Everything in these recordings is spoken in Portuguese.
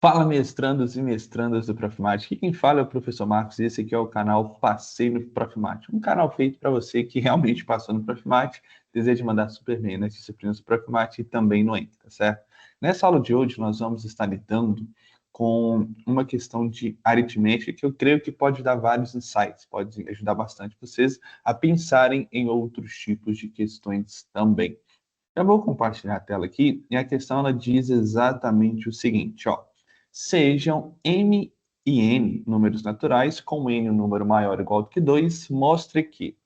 Fala, mestrandos e mestrandas do Profimática. Aqui quem fala é o professor Marcos e esse aqui é o canal Passei no Profimática. Um canal feito para você que realmente passou no Profimática, deseja mandar super bem nas disciplinas do Profimática e também no ENC, tá certo? Nessa aula de hoje nós vamos estar lidando com uma questão de aritmética que eu creio que pode dar vários insights, pode ajudar bastante vocês a pensarem em outros tipos de questões também. Eu vou compartilhar a tela aqui e a questão ela diz exatamente o seguinte, ó. Sejam m e n números naturais, com n um número maior ou igual do que 2, mostre que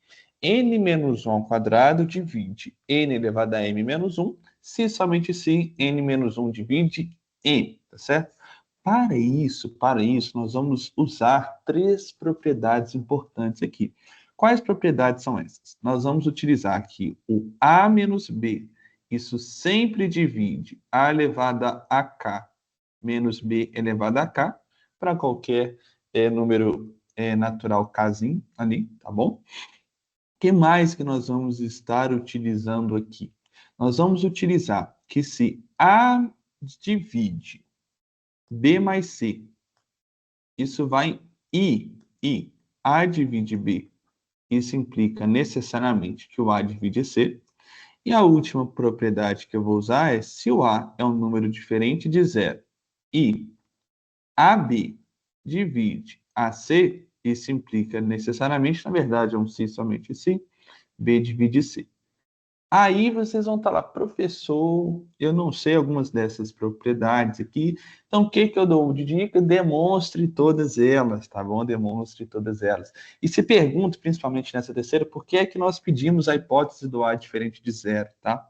n menos 1 ao quadrado divide n elevado a m menos 1, se somente se n menos 1 divide n, tá certo? Para isso, nós vamos usar três propriedades importantes aqui. Quais propriedades são essas? Nós vamos utilizar aqui o a menos b. Isso sempre divide a elevado a k menos b elevado a k para qualquer número natural kzinho ali, tá bom? O que mais que nós vamos estar utilizando aqui? Nós vamos utilizar que se a divide b mais c, isso vai i, a divide b. Isso implica necessariamente que o a divide c. E a última propriedade que eu vou usar é se o a é um número diferente de zero e AB divide AC, isso implica necessariamente, na verdade, é um se somente se, B divide C. Aí vocês vão estar lá, professor, eu não sei algumas dessas propriedades aqui, então o que eu dou de dica? Demonstre todas elas, tá bom? Demonstre todas elas. E se pergunta, principalmente nessa terceira, por que é que nós pedimos a hipótese do A diferente de zero, tá?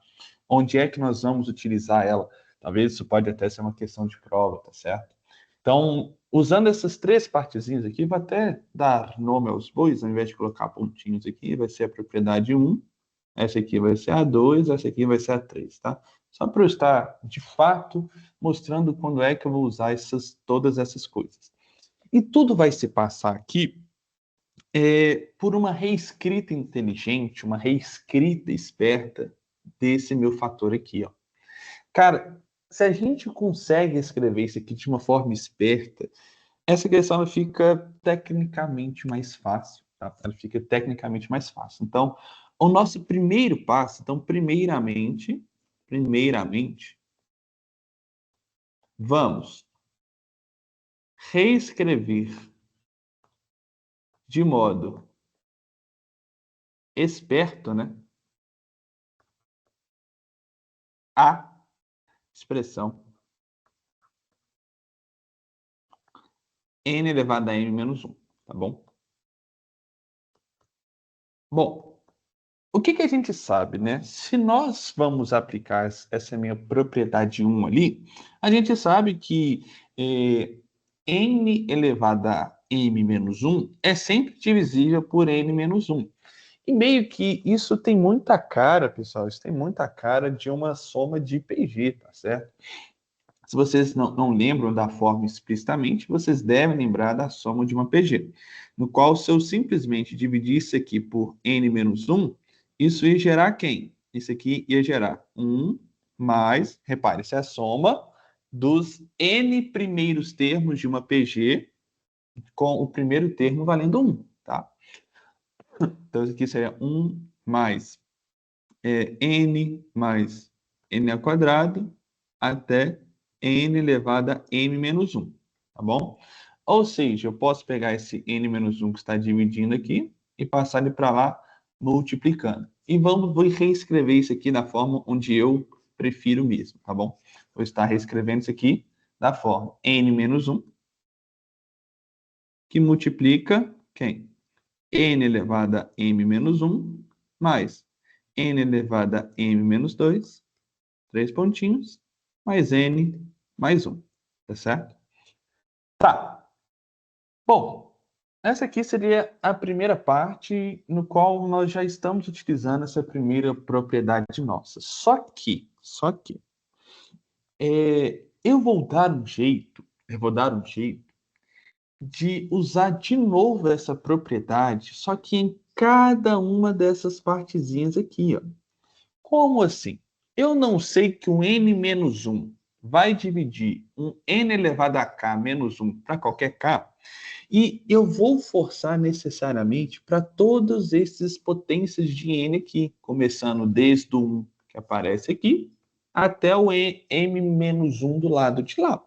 Onde é que nós vamos utilizar ela? Talvez isso pode até ser uma questão de prova, tá certo? Então, usando essas três partezinhas aqui, vou até dar nome aos bois, ao invés de colocar pontinhos aqui, vai ser a propriedade 1, essa aqui vai ser a 2, essa aqui vai ser a 3, tá? Só para eu estar, de fato, mostrando quando é que eu vou usar todas essas coisas. E tudo vai se passar aqui por uma reescrita inteligente, uma reescrita esperta desse meu fator aqui, ó. Cara, se a gente consegue escrever isso aqui de uma forma esperta, essa questão ela fica tecnicamente mais fácil, tá? Ela fica tecnicamente mais fácil. Então, o nosso primeiro passo, então, primeiramente, vamos reescrever de modo esperto, né? A expressão n elevado a m menos 1, tá bom? Bom, o que a gente sabe, né? Se nós vamos aplicar essa minha propriedade 1 ali, a gente sabe que n elevado a m menos 1 é sempre divisível por n menos 1. E meio que isso tem muita cara, pessoal, isso tem muita cara de uma soma de PG, tá certo? Se vocês não lembram da forma explicitamente, vocês devem lembrar da soma de uma PG, no qual se eu simplesmente dividir isso aqui por n menos 1, isso ia gerar quem? Isso aqui ia gerar 1 mais, repare, isso é a soma dos n primeiros termos de uma PG com o primeiro termo valendo 1, tá? Então, isso aqui seria 1 mais n mais n ao quadrado até n elevado a m menos 1, tá bom? Ou seja, eu posso pegar esse n menos 1 que está dividindo aqui e passar ele para lá multiplicando. E vou reescrever isso aqui da forma onde eu prefiro mesmo, tá bom? Vou estar reescrevendo isso aqui da forma n menos 1, que multiplica quem? N elevado a m menos 1, mais n elevado a m menos 2, 3 pontinhos, mais n mais 1, tá certo? Tá. Bom, essa aqui seria a primeira parte no qual nós já estamos utilizando essa primeira propriedade nossa. Só que, eu vou dar um jeito de usar de novo essa propriedade, só que em cada uma dessas partezinhas aqui, ó. Como assim? Eu não sei que o n menos 1 vai dividir um n elevado a k menos 1 para qualquer k, e eu vou forçar necessariamente para todos esses potências de n aqui, começando desde o 1 que aparece aqui, até o m-1 do lado de lá.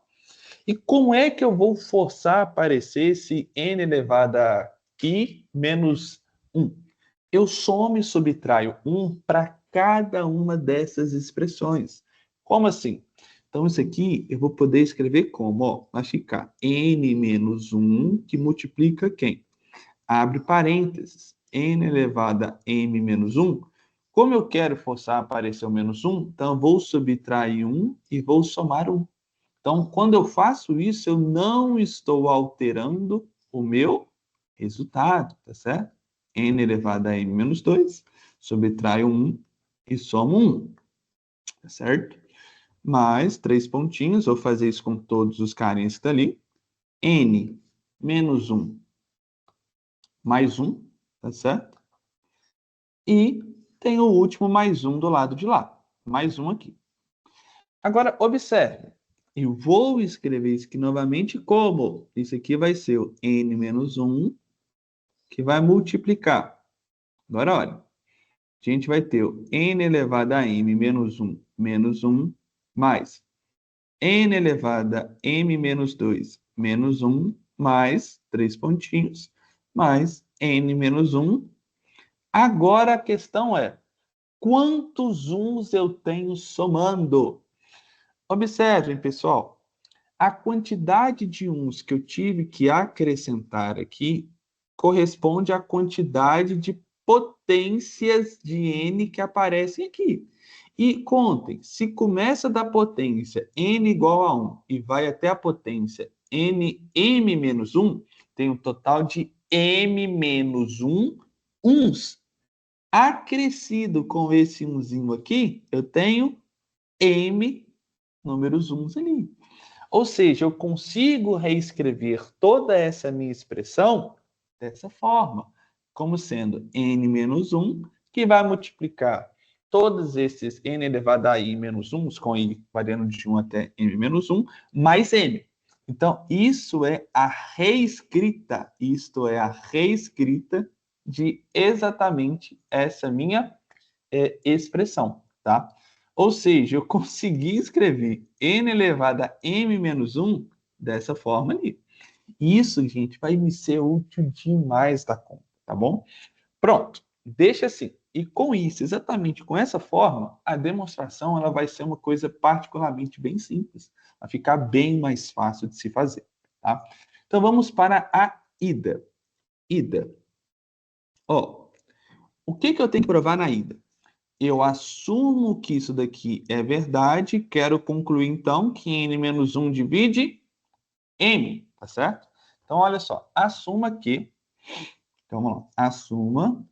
E como é que eu vou forçar a aparecer esse n elevado a i menos 1? Eu somo e subtraio 1 para cada uma dessas expressões. Como assim? Então, isso aqui eu vou poder escrever como? Ó, vai ficar n menos 1, que multiplica quem? Abre parênteses. N elevado a m menos 1. Como eu quero forçar a aparecer o menos 1, então eu vou subtrair 1 e vou somar 1. Então, quando eu faço isso, eu não estou alterando o meu resultado, tá certo? N elevado a m menos 2, subtraio 1 e somo 1, tá certo? Mais 3 pontinhos, vou fazer isso com todos os carinhas que estão ali. N menos 1 mais 1, tá certo? E tem o último mais 1 do lado de lá. Mais 1 aqui. Agora, observe. Eu vou escrever isso aqui novamente como? Isso aqui vai ser o n menos 1, que vai multiplicar. Agora, olha. A gente vai ter o n elevado a m menos 1, mais n elevado a m menos 2, menos 1, mais 3 pontinhos, mais n menos 1. Agora a questão é, quantos 1s eu tenho somando? Observem, pessoal, a quantidade de 1s que eu tive que acrescentar aqui corresponde à quantidade de potências de n que aparecem aqui. E contem, se começa da potência n igual a 1 e vai até a potência m menos 1, tem um total de m menos 1 uns. Acrescido com esse umzinho aqui, eu tenho m números uns ali. Ou seja, eu consigo reescrever toda essa minha expressão dessa forma, como sendo n menos 1, que vai multiplicar todos esses n elevado a i menos 1, com i variando de 1 até m menos 1, mais m. Então, isso é a reescrita, isto é a reescrita de exatamente essa minha expressão, tá? Ou seja, eu consegui escrever n elevado a m menos 1 dessa forma ali. Isso, gente, vai me ser útil demais da conta, tá bom? Pronto, deixa assim. E com isso, exatamente com essa forma, a demonstração ela vai ser uma coisa particularmente bem simples. Vai ficar bem mais fácil de se fazer, tá? Então, vamos para a ida. Ida. Ó, o que eu tenho que provar na ida? Eu assumo que isso daqui é verdade, quero concluir então que n menos 1 divide m, tá certo? Então, olha só, assuma que, então vamos lá, assuma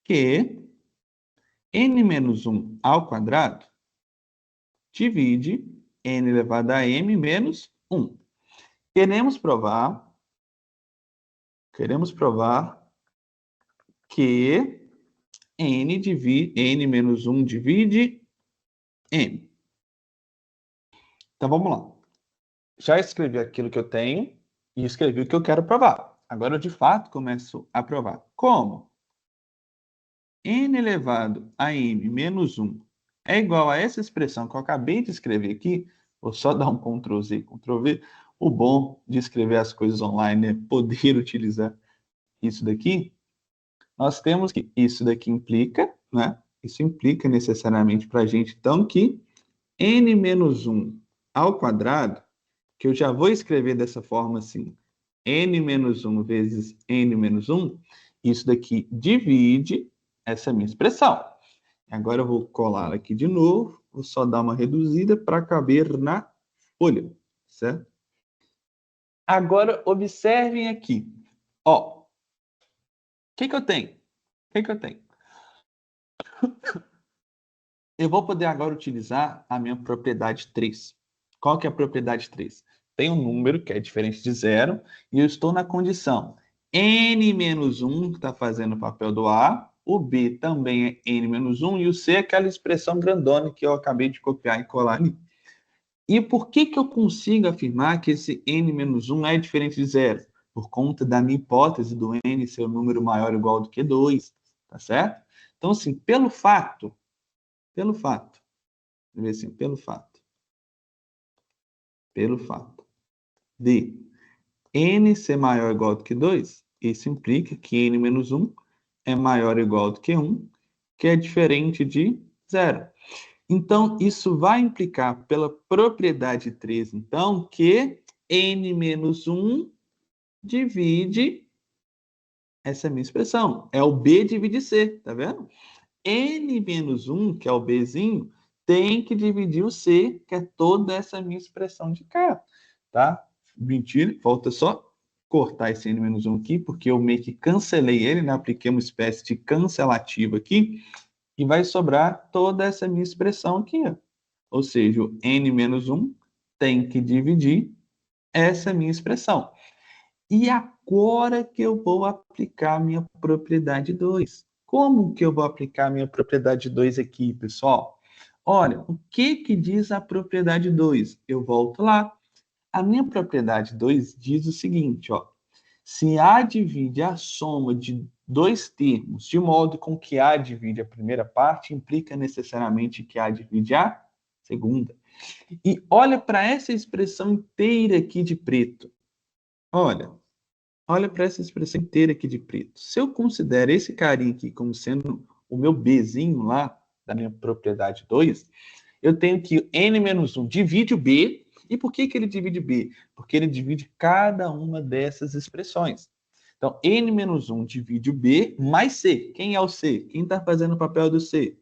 que n menos 1 ao quadrado divide n elevado a m menos 1. Queremos provar que n menos 1 divide m. Então, vamos lá. Já escrevi aquilo que eu tenho e escrevi o que eu quero provar. Agora eu, de fato, começo a provar. Como? N elevado a m menos 1 é igual a essa expressão que eu acabei de escrever aqui. Vou só dar um Ctrl Z, Ctrl V. O bom de escrever as coisas online é poder utilizar isso daqui. Nós temos que isso daqui implica, né? Isso implica necessariamente para a gente, então, que n menos 1 ao quadrado, que eu já vou escrever dessa forma assim, n menos 1 vezes n menos 1, isso daqui divide essa minha expressão. Agora eu vou colar aqui de novo, vou só dar uma reduzida para caber na folha, certo? Agora observem aqui, ó, o que eu tenho? O que eu tenho? Eu vou poder agora utilizar a minha propriedade 3. Qual que é a propriedade 3? Tem um número que é diferente de zero e eu estou na condição n menos 1, que está fazendo o papel do A, o B também é n menos 1 e o C é aquela expressão grandona que eu acabei de copiar e colar ali. E por que eu consigo afirmar que esse n menos 1 é diferente de zero? Por conta da minha hipótese do n ser um número maior ou igual do que 2, tá certo? Então, assim, pelo fato, assim, pelo fato de n ser maior ou igual do que 2, isso implica que n menos 1 é maior ou igual do que 1, que é diferente de zero. Então, isso vai implicar pela propriedade 3, então, que n menos 1 divide essa minha expressão. É o B divide C, tá vendo? N menos 1, que é o Bzinho, tem que dividir o C, que é toda essa minha expressão de cá, tá? Mentira, falta só cortar esse N menos 1 aqui, porque eu meio que cancelei ele, né? Apliquei uma espécie de cancelativo aqui, e vai sobrar toda essa minha expressão aqui, ó. Ou seja, o N menos 1 tem que dividir essa minha expressão. E agora que eu vou aplicar a minha propriedade 2. Como que eu vou aplicar a minha propriedade 2 aqui, pessoal? Olha, o que diz a propriedade 2? Eu volto lá. A minha propriedade 2 diz o seguinte, ó. Se A divide a soma de dois termos, de modo com que A divide a primeira parte, implica necessariamente que A divide a segunda. E olha para essa expressão inteira aqui de preto. Olha para essa expressão inteira aqui de preto. Se eu considero esse carinha aqui como sendo o meu Bzinho lá, da minha propriedade 2, eu tenho que n menos 1 divide o B. E por que ele divide B? Porque ele divide cada uma dessas expressões. Então, n menos 1 divide o B mais C. Quem é o C? Quem está fazendo o papel do C?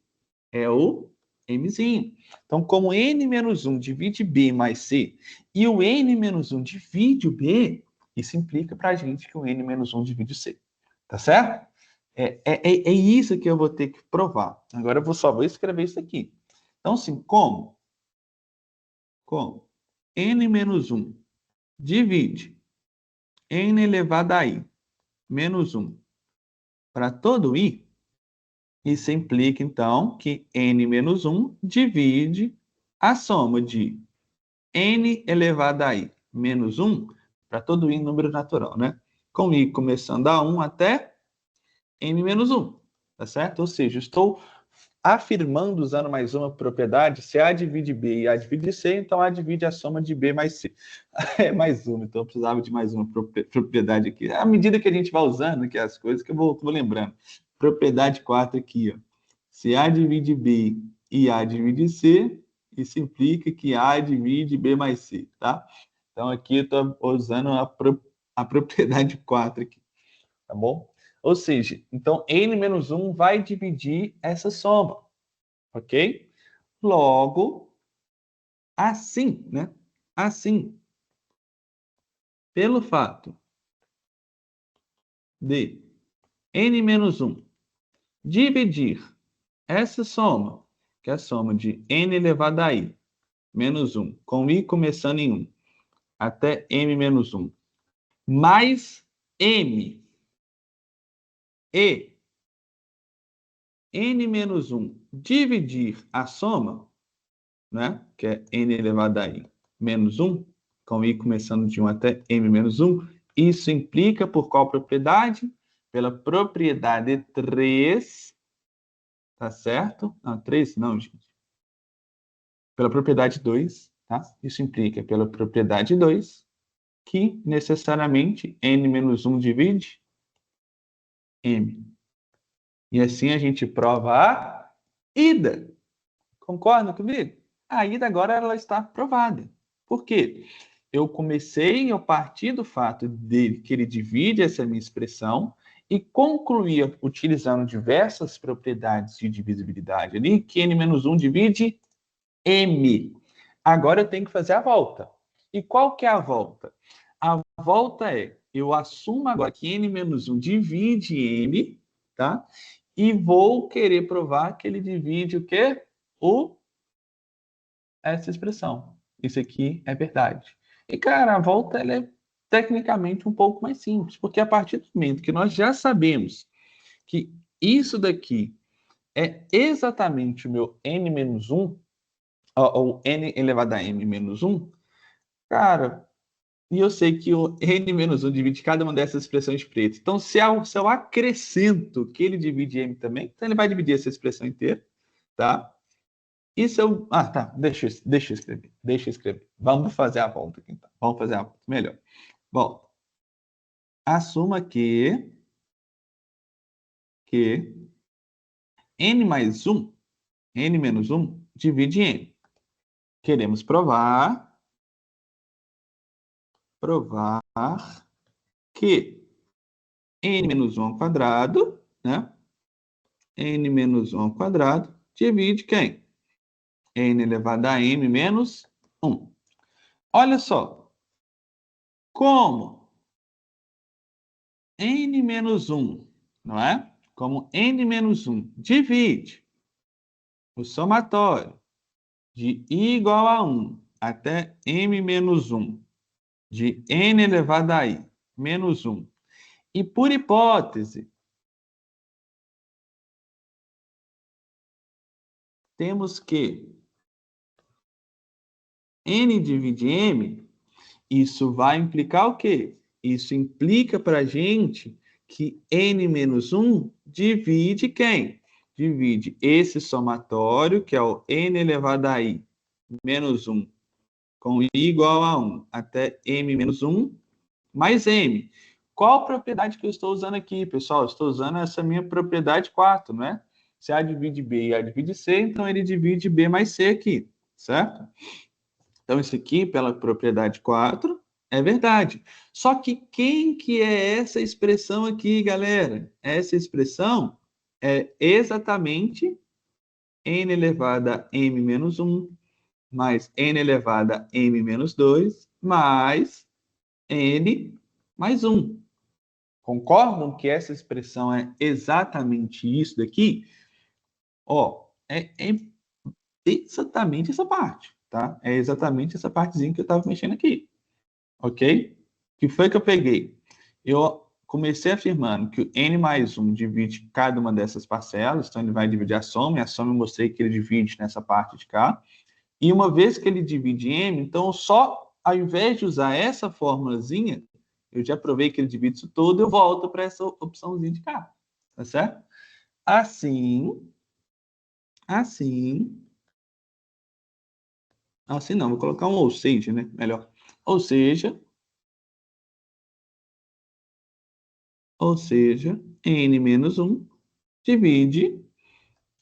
É o Mzinho. Então, como n menos 1 divide B mais C e o n menos 1 divide o B, isso implica para a gente que o n menos 1 divide o C. Tá certo? É isso que eu vou ter que provar. Agora eu só vou escrever isso aqui. Então, assim, como? N menos 1 divide n elevado a i menos 1 para todo i, isso implica, então, que n menos 1 divide a soma de n elevado a i menos 1 para todo i número natural, né? Com i começando a 1 até n menos 1, tá certo? Ou seja, estou afirmando, usando mais uma propriedade, se A divide B e A divide C, então A divide a soma de B mais C. É mais uma, então eu precisava de mais uma propriedade aqui. À medida que a gente vai usando aqui as coisas, que eu vou lembrando. Propriedade 4 aqui, ó. Se A divide B e A divide C, isso implica que A divide B mais C, tá? Então aqui eu estou usando a propriedade 4 aqui, tá bom? Ou seja, então n menos 1 vai dividir essa soma, ok? Logo, assim, né? Assim, pelo fato de n menos 1 dividir essa soma, que é a soma de n elevado a i menos 1, com i começando em 1, até m menos 1, mais m e n menos 1 dividir a soma, né? Que é n elevado a i menos 1, com i começando de 1 até m menos 1, isso implica por qual propriedade? Pela propriedade 3, tá certo? Não, 3 não, gente. Pela propriedade 2, tá? Isso implica pela propriedade 2, que necessariamente n menos 1 divide m. E assim a gente prova a ida. Concorda comigo? A ida agora ela está provada. Por quê? Eu comecei a partir do fato de que ele divide essa minha expressão e concluía utilizando diversas propriedades de divisibilidade ali, que n-1 divide m. Agora eu tenho que fazer a volta. E qual que é a volta? A volta é, eu assumo agora que n-1 divide m, tá? E vou querer provar que ele divide o quê? Essa expressão. Isso aqui é verdade. E, cara, a volta ela é tecnicamente um pouco mais simples, porque a partir do momento que nós já sabemos que isso daqui é exatamente o meu n menos 1, ou n elevado a m menos 1, cara, e eu sei que o n menos 1 divide cada uma dessas expressões pretas. Então, se eu acrescento que ele divide m também, então ele vai dividir essa expressão inteira, tá? E se eu... Ah, tá, deixa eu escrever. Vamos fazer a volta aqui, então. Vamos fazer a volta, melhor. Bom, assuma que n mais 1, n menos 1, divide m. Queremos provar que n menos 1 ao quadrado, né? N menos 1 ao quadrado divide quem? N elevado a m menos 1. Olha só, como n menos 1, não é? Como n menos 1 divide o somatório de i igual a 1 até m menos 1 de n elevado a i menos 1. E por hipótese, temos que n divide m, isso vai implicar o quê? Isso implica para a gente que n menos 1 divide quem? Divide esse somatório, que é o n elevado a i menos 1, com i igual a 1 até m menos 1, mais m. Qual propriedade que eu estou usando aqui, pessoal? Eu estou usando essa minha propriedade 4, né? Se A divide B e A divide C, então ele divide B mais C aqui, certo? Então, isso aqui, pela propriedade 4, é verdade. Só que quem que é essa expressão aqui, galera? Essa expressão é exatamente n elevado a m menos 1 mais n elevado a m menos 2 mais n mais 1. Concordam que essa expressão é exatamente isso daqui? Ó, é exatamente essa parte, tá? É exatamente essa partezinha que eu estava mexendo aqui, ok? O que foi que eu peguei? Eu comecei afirmando que o n mais 1 divide cada uma dessas parcelas, então ele vai dividir a soma, e a soma eu mostrei que ele divide nessa parte de cá. E uma vez que ele divide m, então só, ao invés de usar essa formulazinha, eu já provei que ele divide isso todo, eu volto para essa opçãozinha de cá, tá certo? Assim não, vou colocar um ou seja, né? Melhor. Ou seja, n menos 1 divide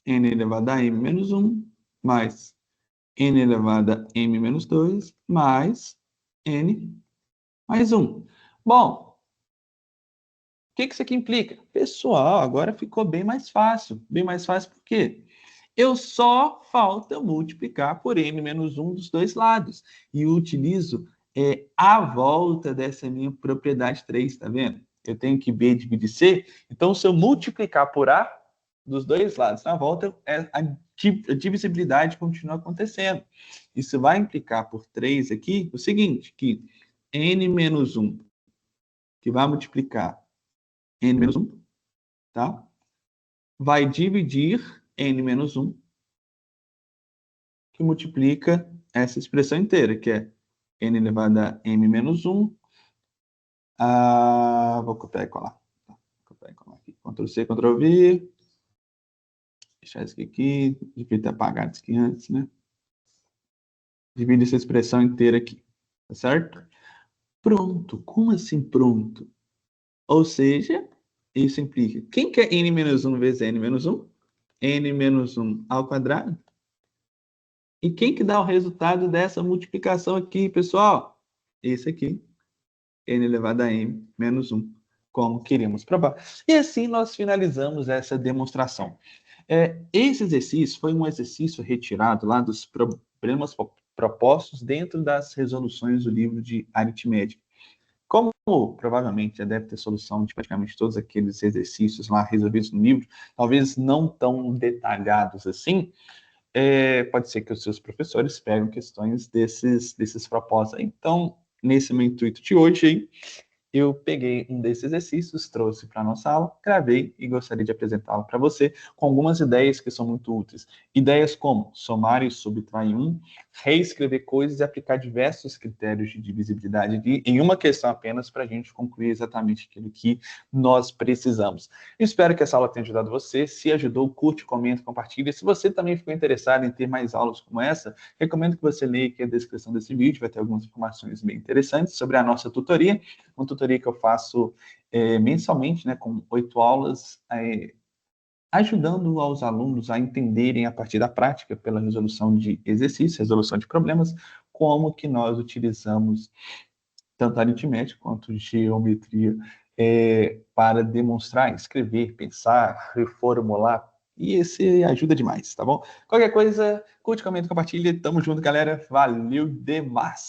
n elevado a m menos 1 mais n elevado a m menos 2 mais n mais 1. Bom, o que isso aqui implica? Pessoal, agora ficou bem mais fácil. Bem mais fácil por quê? Eu só falta multiplicar por n menos 1 dos dois lados. E eu utilizo a volta dessa minha propriedade 3, tá vendo? Eu tenho que B dividir C. Então, se eu multiplicar por A dos dois lados na volta, a divisibilidade continua acontecendo. Isso vai implicar por 3 aqui o seguinte, que n menos 1, que vai multiplicar n menos 1, tá? Vai dividir n menos 1, que multiplica essa expressão inteira, que é n elevado a m menos 1. Vou copiar e colar. Copiar e colar aqui. Ctrl C, Ctrl V. Deixar isso aqui. Devia ter apagado isso aqui antes, né? Divide essa expressão inteira aqui. Tá certo? Pronto. Como assim pronto? Ou seja, isso implica... Quem que é n menos 1 vezes n menos 1? N menos 1 ao quadrado. E quem que dá o resultado dessa multiplicação aqui, pessoal? Esse aqui, n elevado a m menos 1, como queríamos provar. E assim nós finalizamos essa demonstração. Esse exercício foi um exercício retirado lá dos problemas propostos dentro das resoluções do livro de aritmética. Como provavelmente já deve ter solução de praticamente todos aqueles exercícios lá resolvidos no livro, talvez não tão detalhados assim, pode ser que os seus professores peguem questões desses propostos. Então, nesse meu intuito de hoje, eu peguei um desses exercícios, trouxe para a nossa aula, gravei e gostaria de apresentá-lo para você com algumas ideias que são muito úteis. Ideias como somar e subtrair um, reescrever coisas e aplicar diversos critérios de divisibilidade em uma questão apenas para a gente concluir exatamente aquilo que nós precisamos. Espero que essa aula tenha ajudado você. Se ajudou, curte, comenta, compartilha. Se você também ficou interessado em ter mais aulas como essa, recomendo que você leia aqui a descrição desse vídeo, vai ter algumas informações bem interessantes sobre a nossa tutoria, uma tutoria que eu faço mensalmente, né, com 8 aulas, ajudando aos alunos a entenderem a partir da prática, pela resolução de exercícios, resolução de problemas, como que nós utilizamos tanto aritmética quanto geometria para demonstrar, escrever, pensar, reformular, e esse ajuda demais, tá bom? Qualquer coisa, curte, comenta, compartilha, tamo junto, galera, valeu demais!